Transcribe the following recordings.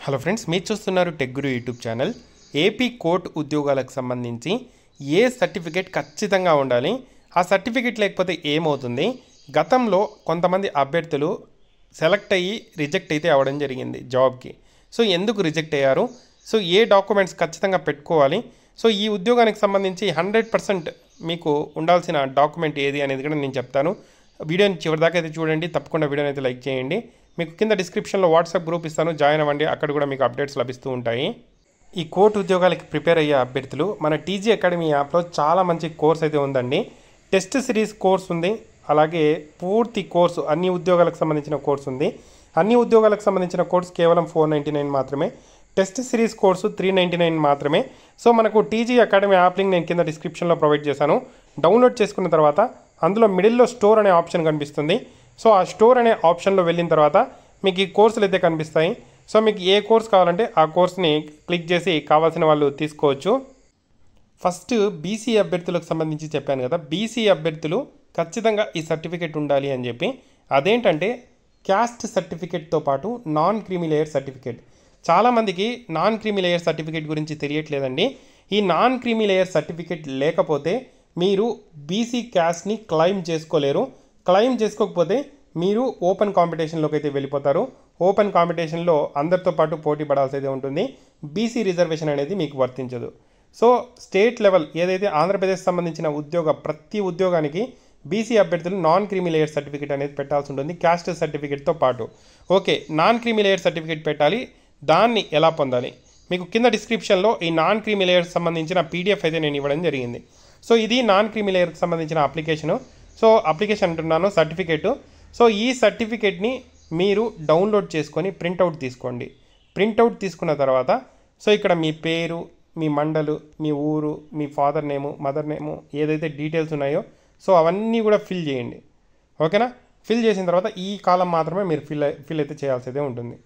Hello friends, మీరు చూస్తున్నారు tech గురు YouTube channel. AP court ఉద్యోగాలకు సంబంధించి ఏ సర్టిఫికేట్ ఖచ్చితంగా ఉండాలి, ఆ సర్టిఫికేట్ లేకపోతే ఏమవుతుంది, గతంలో కొంతమంది అభ్యర్థులు సెలెక్ట్ అయ్యి రిజెక్ట్ అయితే అవ్వడం జరిగింది జాబ్కి. సో ఎందుకు రిజెక్ట్ అయ్యారు, సో ఏ డాక్యుమెంట్స్ ఖచ్చితంగా పెట్టుకోవాలి, సో ఈ ఉద్యోగానికి సంబంధించి 100% మీకు ఉండాల్సిన డాక్యుమెంట్ ఏది అనేది కూడా నేను చెప్తాను. వీడియోని చివరిదాకా అయితే చూడండి, తప్పకుండా వీడియోని అయితే లైక్ చేయండి. మీకు కింద డిస్క్రిప్షన్లో వాట్సాప్ గ్రూప్ ఇస్తాను, జాయిన్ అవ్వండి, అక్కడ కూడా మీకు అప్డేట్స్ లభిస్తూ ఉంటాయి. ఈ కోర్టు ఉద్యోగాలకి ప్రిపేర్ అయ్యే అభ్యర్థులు మన టీజీ అకాడమీ యాప్లో చాలా మంచి కోర్స్ అయితే ఉందండి. టెస్ట్ సిరీస్ కోర్స్ ఉంది, అలాగే పూర్తి కోర్సు అన్ని ఉద్యోగాలకు సంబంధించిన కోర్స్ ఉంది. అన్ని ఉద్యోగాలకు సంబంధించిన కోర్స్ కేవలం 499 మాత్రమే, టెస్ట్ సిరీస్ కోర్సు 399 మాత్రమే. సో మనకు టీజీ అకాడమీ యాప్ లింక్ నేను కింద డిస్క్రిప్షన్లో ప్రొవైడ్ చేశాను. డౌన్లోడ్ చేసుకున్న తర్వాత అందులో మిడిల్లో స్టోర్ అనే ఆప్షన్ కనిపిస్తుంది. సో ఆ స్టోర్ అనే ఆప్షన్లో వెళ్ళిన తర్వాత మీకు ఈ కోర్సులు అయితే కనిపిస్తాయి. సో మీకు ఏ కోర్స్ కావాలంటే ఆ కోర్స్ని క్లిక్ చేసి కావాల్సిన వాళ్ళు తీసుకోవచ్చు. ఫస్ట్ బీసీ అభ్యర్థులకు సంబంధించి చెప్పాను కదా, బీసీ అభ్యర్థులు ఖచ్చితంగా ఈ సర్టిఫికేట్ ఉండాలి అని చెప్పి. అదేంటంటే క్యాస్ట్ సర్టిఫికేట్తో పాటు నాన్ క్రీమీ లేయర్ సర్టిఫికేట్. చాలామందికి నాన్ క్రీమీ లేయర్ సర్టిఫికేట్ గురించి తెలియట్లేదండి. ఈ నాన్ క్రీమీ లేయర్ సర్టిఫికేట్ లేకపోతే మీరు బీసీ క్యాస్ట్ని క్లెయిమ్ చేసుకోలేరు. క్లెయిమ్ చేసుకోకపోతే మీరు ఓపెన్ కాంపిటీషన్లోకి అయితే వెళ్ళిపోతారు. ఓపెన్ కాంపిటీషన్లో అందరితో పాటు పోటీ పడాల్సి అయితే ఉంటుంది. బీసీ రిజర్వేషన్ అనేది మీకు వర్తించదు. సో స్టేట్ లెవెల్ ఏదైతే ఆంధ్రప్రదేశ్ సంబంధించిన ప్రతి ఉద్యోగానికి బీసీ అభ్యర్థులు నాన్ క్రీమీ లేయర్ సర్టిఫికేట్ అనేది పెట్టాల్సి ఉంటుంది, క్యాస్ట్ సర్టిఫికేట్తో పాటు. Okay, non creamy layer certificate పెట్టాలి, దాన్ని ఎలా పొందాలి? మీకు కింద డిస్క్రిప్షన్లో ఈ నాన్ క్రీమీ లేయర్ సంబంధించిన పీడిఎఫ్ అయితే నేను ఇవ్వడం జరిగింది. సో ఇది నాన్ క్రీమీ లేయర్కి సంబంధించిన అప్లికేషను. సో అప్లికేషన్ అంటున్నాను, సర్టిఫికేటు. సో ఈ సర్టిఫికేట్ని మీరు డౌన్లోడ్ చేసుకొని ప్రింట్అవుట్ తీసుకోండి. ప్రింట్అవుట్ తీసుకున్న తర్వాత సో ఇక్కడ మీ పేరు, మీ మండలు, మీ ఊరు, మీ ఫాదర్ నేము, మదర్ నేము, ఏదైతే డీటెయిల్స్ ఉన్నాయో సో అవన్నీ కూడా ఫిల్ చేయండి. ఓకేనా? ఫిల్ చేసిన తర్వాత ఈ కాలం మాత్రమే మీరు ఫిల్ అయితే చేయాల్సి అయితే ఉంటుంది.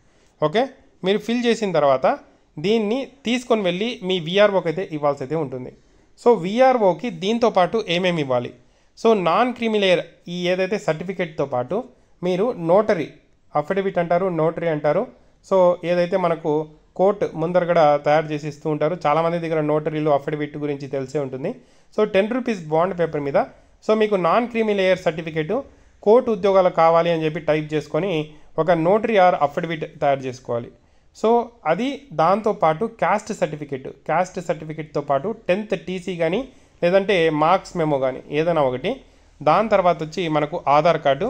ఓకే, మీరు ఫిల్ చేసిన తర్వాత దీన్ని తీసుకొని వెళ్ళి మీ విఆర్ఓకి అయితే ఇవ్వాల్సి అయితే ఉంటుంది. సో విఆర్ఓకి దీంతో పాటు ఏమేమి ఇవ్వాలి? సో నాన్ క్రీమీ లేయర్ ఈ ఏదైతే సర్టిఫికేట్తో పాటు మీరు నోటరీ అఫిడవిట్ అంటారు, నోటరీ అంటారు. సో ఏదైతే మనకు కోర్టు ముందర కూడా తయారు చేసి ఇస్తూ ఉంటారు. చాలామంది దగ్గర నోటరీలు అఫిడవిట్ గురించి తెలిసే ఉంటుంది. సో 10 రూపీస్ బాండ్ పేపర్ మీద సో మీకు non creamy layer certificate court ఉద్యోగాలు కావాలి అని చెప్పి టైప్ చేసుకొని ఒక నోటరీ ఆర్ అఫిడవిట్ తయారు చేసుకోవాలి. సో అది దాంతోపాటు క్యాస్ట్ సర్టిఫికేట్తో పాటు 10th టీసీ కానీ లేదంటే మార్క్స్ మెమో కానీ ఏదైనా ఒకటి. దాని తర్వాత వచ్చి మనకు ఆధార్ కార్డు,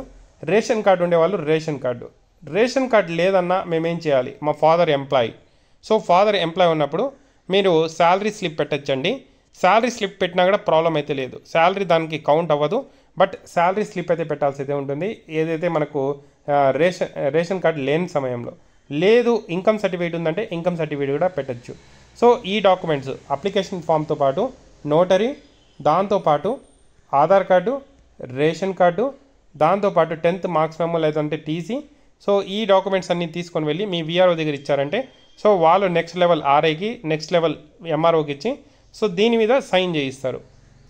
రేషన్ కార్డు ఉండేవాళ్ళు రేషన్ కార్డు లేదన్నా మేమేం చేయాలి? మా father employee. So father employee ఉన్నప్పుడు మీరు శాలరీ స్లిప్ పెట్టచ్చండి. శాలరీ స్లిప్ పెట్టినా కూడా ప్రాబ్లం అయితే లేదు, శాలరీ దానికి కౌంట్ అవ్వదు. బట్ శాలరీ స్లిప్ అయితే పెట్టాల్సి అయితే ఉంటుంది, ఏదైతే మనకు రేషన్ కార్డు లేని సమయంలో. లేదు ఇన్కమ్ సర్టిఫికేట్ ఉందంటే ఇన్కమ్ సర్టిఫికేట్ కూడా పెట్టచ్చు. సో ఈ డాక్యుమెంట్స్ అప్లికేషన్ ఫామ్తో పాటు నోటరీ, దాంతోపాటు ఆధార్ కార్డు, రేషన్ కార్డు, దాంతోపాటు 10th మార్క్స్ మెమో లేదంటే టీసీ. సో ఈ డాక్యుమెంట్స్ అన్నీ తీసుకొని వెళ్ళి మీ విఆర్ఓ దగ్గర ఇచ్చారంటే సో వాళ్ళు నెక్స్ట్ లెవెల్ ఆర్ఐకి, నెక్స్ట్ లెవెల్ ఎంఆర్ఓకి ఇచ్చి సో దీని మీద సైన్ చేయిస్తారు.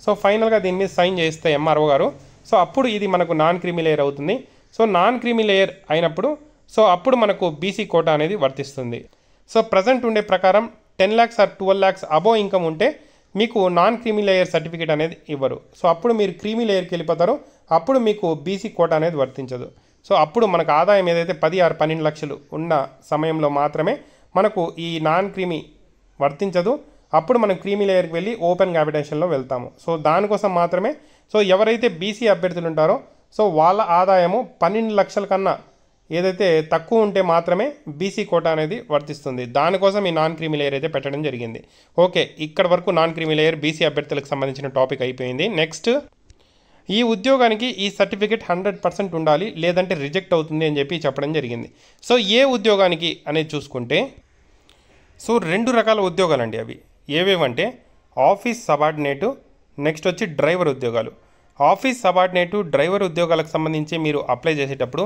సో ఫైనల్గా దీని మీద సైన్ చేయిస్తే ఎంఆర్ఓ గారు, సో అప్పుడు ఇది మనకు నాన్ క్రీమీ లేయర్ అవుతుంది. సో నాన్ క్రీమీ లేయర్ అయినప్పుడు సో అప్పుడు మనకు బీసీ కోటా అనేది వర్తిస్తుంది. సో ప్రజెంట్ ఉండే ప్రకారం 10 lakhs or 12 lakhs above income ఉంటే మీకు నాన్ క్రీమీ లేయర్ సర్టిఫికేట్ అనేది ఇవ్వరు. సో అప్పుడు మీరు క్రీమీ లేయర్కి వెళ్ళిపోతారు, అప్పుడు మీకు బీసీ కోటా అనేది వర్తించదు. సో అప్పుడు మనకు ఆదాయం ఏదైతే 10 or 12 లక్షలు ఉన్న సమయంలో మాత్రమే మనకు ఈ నాన్ క్రీమీ వర్తించదు. అప్పుడు మనం క్రీమీ లేయర్కి వెళ్ళి ఓపెన్ కాంపిటీషన్లో వెళ్తాము. సో దానికోసం మాత్రమే సో ఎవరైతే బీసీ అభ్యర్థులు ఉంటారో సో వాళ్ళ ఆదాయము 12 లక్షల కన్నా ఏదైతే తక్కువ ఉంటే మాత్రమే బీసీ కోటా అనేది వర్తిస్తుంది. దానికోసం ఈ నాన్ క్రీమీ లేయర్ అయితే పెట్టడం జరిగింది. ఓకే, ఇక్కడ వరకు నాన్ క్రీమీ లేయర్ బీసీ అభ్యర్థులకు సంబంధించిన టాపిక్ అయిపోయింది. నెక్స్ట్, ఈ ఉద్యోగానికి ఈ సర్టిఫికేట్ 100% ఉండాలి, లేదంటే రిజెక్ట్ అవుతుంది అని చెప్పి చెప్పడం జరిగింది. సో ఏ ఉద్యోగానికి అనేది చూసుకుంటే సో 2 రకాల ఉద్యోగాలండి. అవి ఏవేవంటే ఆఫీస్ సబార్డినేటు, నెక్స్ట్ వచ్చి డ్రైవర్ ఉద్యోగాలు. ఆఫీస్ సబార్డినేటు, డ్రైవర్ ఉద్యోగాలకు సంబంధించి మీరు అప్లై చేసేటప్పుడు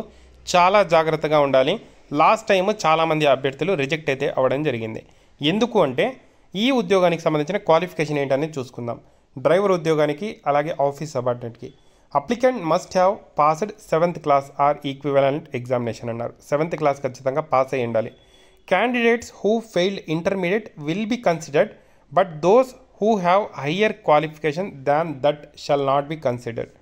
చాలా జాగ్రత్తగా ఉండాలి. లాస్ట్ టైం చాలామంది అభ్యర్థులు రిజెక్ట్ అయితే అవ్వడం జరిగింది. ఎందుకు అంటే ఈ ఉద్యోగానికి సంబంధించిన క్వాలిఫికేషన్ ఏంటనేది చూసుకుందాం. డ్రైవర్ ఉద్యోగానికి అలాగే ఆఫీస్ సబార్డినేట్కి applicant must have passed 7th class or equivalent examination అన్నారు. 7th class ఖచ్చితంగా పాస్ అయ్యి ఉండాలి. Candidates who failed intermediate will be considered but those who have higher qualification than that shall not be considered.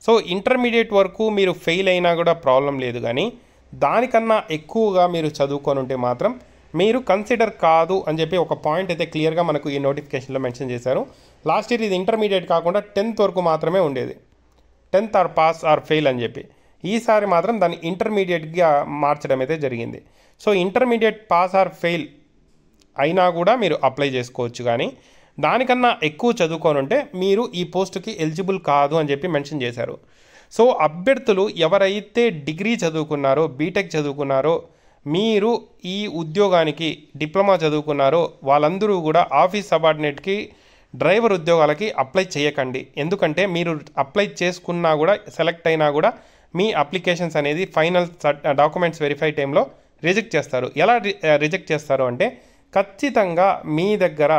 So intermediate వరకు మీరు fail అయినా కూడా problem లేదు, కానీ దానికన్నా ఎక్కువగా మీరు చదువుకొని ఉంటే మాత్రం మీరు కన్సిడర్ కాదు అని చెప్పి ఒక పాయింట్ అయితే క్లియర్గా మనకు ఈ నోటిఫికేషన్లో మెన్షన్ చేశారు. లాస్ట్ ఇయర్ ఇది ఇంటర్మీడియట్ కాకుండా 10th వరకు మాత్రమే ఉండేది, 10th are pass or fail అని చెప్పి. ఈసారి మాత్రం దాన్ని ఇంటర్మీడియట్గా మార్చడం అయితే జరిగింది. So intermediate pass or fail అయినా కూడా మీరు అప్లై చేసుకోవచ్చు, కానీ దానికన్నా ఎక్కువ చదువుకొని ఉంటే మీరు ఈ పోస్టుకి ఎలిజిబుల్ కాదు అని చెప్పి మెన్షన్ చేశారు. సో అభ్యర్థులు ఎవరైతే డిగ్రీ చదువుకున్నారో, బీటెక్ చదువుకున్నారో, మీరు ఈ ఉద్యోగానికి డిప్లొమా చదువుకున్నారో వాళ్ళందరూ కూడా ఆఫీస్ సబార్డినేట్కి, డ్రైవర్ ఉద్యోగాలకి అప్లై చేయకండి. ఎందుకంటే మీరు అప్లై చేసుకున్నా కూడా, సెలెక్ట్ అయినా కూడా మీ అప్లికేషన్స్ అనేది ఫైనల్ డాక్యుమెంట్స్ వెరిఫై టైంలో రిజెక్ట్ చేస్తారు. ఎలా రిజెక్ట్ చేస్తారు అంటే ఖచ్చితంగా మీ దగ్గర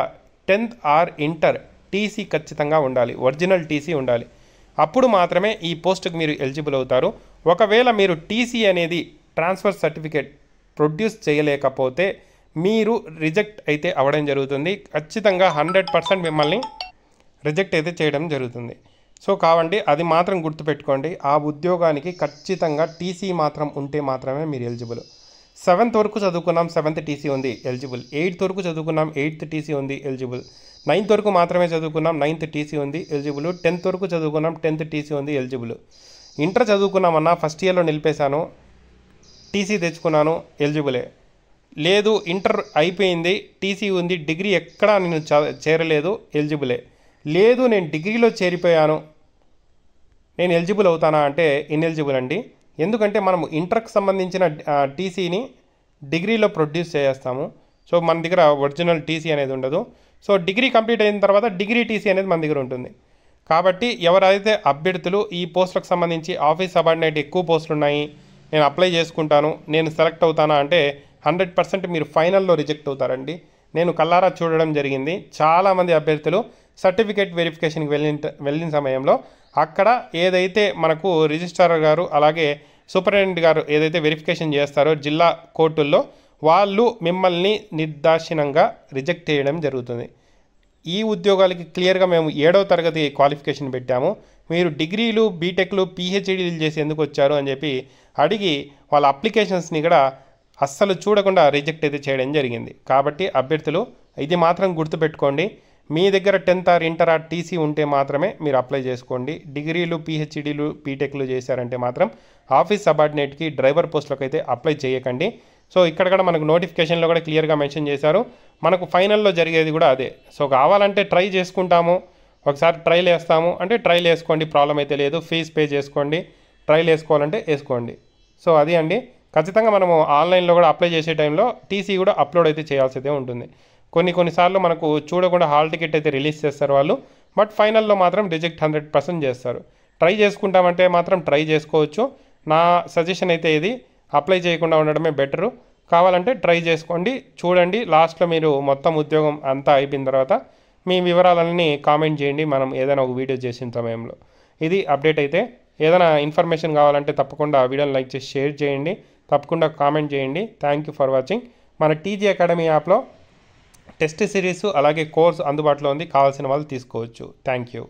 10th ఆర్ ఇంటర్ టీసీ ఖచ్చితంగా ఉండాలి, ఒరిజినల్ టీసీ ఉండాలి. అప్పుడు మాత్రమే ఈ పోస్టుకు మీరు ఎలిజిబుల్ అవుతారు. ఒకవేళ మీరు టీసీ అనేది ట్రాన్స్ఫర్ సర్టిఫికేట్ ప్రొడ్యూస్ చేయలేకపోతే మీరు రిజెక్ట్ అయితే అవ్వడం జరుగుతుంది. ఖచ్చితంగా 100% మిమ్మల్ని రిజెక్ట్ అయితే చేయడం జరుగుతుంది. సో కావండి, అది మాత్రం గుర్తుపెట్టుకోండి. ఆ ఉద్యోగానికి ఖచ్చితంగా టీసీ మాత్రం ఉంటే మాత్రమే మీరు ఎలిజిబుల్. 7th వరకు చదువుకున్నాం, 7th టీసీ ఉంది, ఎలిజిబుల్. 8th వరకు చదువుకున్నాం, 8th టీసీ ఉంది, ఎలిజిబుల్. 9th వరకు మాత్రమే చదువుకున్నాం, 9th టీసీ ఉంది, ఎలిజిబుల్. 10th వరకు చదువుకున్నాం, 10th టీసీ ఉంది, ఎలిజిబుల్. ఇంటర్ చదువుకున్నామన్నా ఫస్ట్ ఇయర్లో నిలిపేశాను, టీసీ తెచ్చుకున్నాను, ఎలిజిబులే. లేదు ఇంటర్ అయిపోయింది, టీసీ ఉంది, డిగ్రీ ఎక్కడా నేను చేరలేదు, ఎలిజిబులే. లేదు నేను డిగ్రీలో చేరిపోయాను, నేను ఎలిజిబుల్ అవుతానా అంటే ఇన్ఎలిజిబుల్ అండి. ఎందుకంటే మనము ఇంటర్కి సంబంధించిన టీసీని డిగ్రీలో ప్రొడ్యూస్ చేస్తాము. సో మన దగ్గర ఒరిజినల్ టీసీ అనేది ఉండదు. సో డిగ్రీ కంప్లీట్ అయిన తర్వాత డిగ్రీ టీసీ అనేది మన దగ్గర ఉంటుంది. కాబట్టి ఎవరైతే అభ్యర్థులు ఈ పోస్టులకు సంబంధించి ఆఫీస్ సబార్డినేట్ ఎక్కువ పోస్టులు ఉన్నాయి, నేను అప్లై చేసుకుంటాను, నేను సెలెక్ట్ అవుతానా అంటే 100% మీరు ఫైనల్లో రిజెక్ట్ అవుతారండి. నేను కల్లారా చూడడం జరిగింది. చాలామంది అభ్యర్థులు సర్టిఫికేట్ వెరిఫికేషన్కి వెళ్ళిన సమయంలో అక్కడ ఏదైతే మనకు రిజిస్ట్రార్ గారు అలాగే సూపరింటెండెంట్ గారు ఏదైతే వెరిఫికేషన్ చేస్తారో జిల్లా కోర్టుల్లో, వాళ్ళు మిమ్మల్ని నిర్దాక్షిణ్యంగా రిజెక్ట్ చేయడం జరుగుతుంది. ఈ ఉద్యోగాలకి క్లియర్గా మేము 7వ తరగతి క్వాలిఫికేషన్ పెట్టాము, మీరు డిగ్రీలు, బీటెక్లు, పీహెచ్డీలు చేసి ఎందుకు వచ్చారు అని చెప్పి అడిగి వాళ్ళ అప్లికేషన్స్ని కూడా అస్సలు చూడకుండా రిజెక్ట్ అయితే చేయడం జరిగింది. కాబట్టి అభ్యర్థులు ఇది మాత్రం గుర్తుపెట్టుకోండి, మీ దగ్గర 10th are inter or TC ఉంటే మాత్రమే మీరు అప్లై చేసుకోండి. డిగ్రీలు, పీహెచ్డీలు, బీటెక్లు చేశారంటే మాత్రం ఆఫీస్ సబార్డినేట్కి, డ్రైవర్ పోస్టులకు అయితే అప్లై చేయకండి. సో ఇక్కడ కూడా మనకు నోటిఫికేషన్లో కూడా క్లియర్గా మెన్షన్ చేశారు, మనకు ఫైనల్లో జరిగేది కూడా అదే. సో కావాలంటే ట్రై చేసుకుంటాము, ఒకసారి ట్రైల్ వేస్తాము అంటే ట్రైల్ వేసుకోండి, ప్రాబ్లం అయితే లేదు. ఫీజ్ పే చేసుకోండి, ట్రైల్ వేసుకోవాలంటే వేసుకోండి. సో అది అండి. ఖచ్చితంగా మనము ఆన్లైన్లో కూడా అప్లై చేసే టైంలో టీసీ కూడా అప్లోడ్ అయితే చేయాల్సి అయితే ఉంటుంది. కొన్నిసార్లు మనకు చూడకుండా హాల్ టికెట్ అయితే రిలీజ్ చేస్తారు వాళ్ళు, బట్ ఫైనల్లో మాత్రం రిజెక్ట్ 100% చేస్తారు. ట్రై చేసుకుంటామంటే మాత్రం ట్రై చేసుకోవచ్చు. నా సజెషన్ అయితే ఇది, అప్లై చేయకుండా ఉండడమే బెటరు. కావాలంటే ట్రై చేసుకోండి, చూడండి. లాస్ట్లో మీరు మొత్తం ఉద్యోగం అంతా అయిపోయిన తర్వాత మీ వివరాలన్నీ కామెంట్ చేయండి, మనం ఏదైనా ఒక వీడియో చేసిన సమయంలో. ఇది అప్డేట్ అయితే. ఏదైనా ఇన్ఫర్మేషన్ కావాలంటే తప్పకుండా ఆ వీడియోని లైక్ చేసి షేర్ చేయండి, తప్పకుండా కామెంట్ చేయండి. Thank you for watching. మన టీజీ అకాడమీ యాప్లో టెస్ట్ సిరీస్ అలాగే కోర్స్ అందుబాటులో ఉంది, కావాల్సిన వాళ్ళు తీసుకోవచ్చు. Thank you.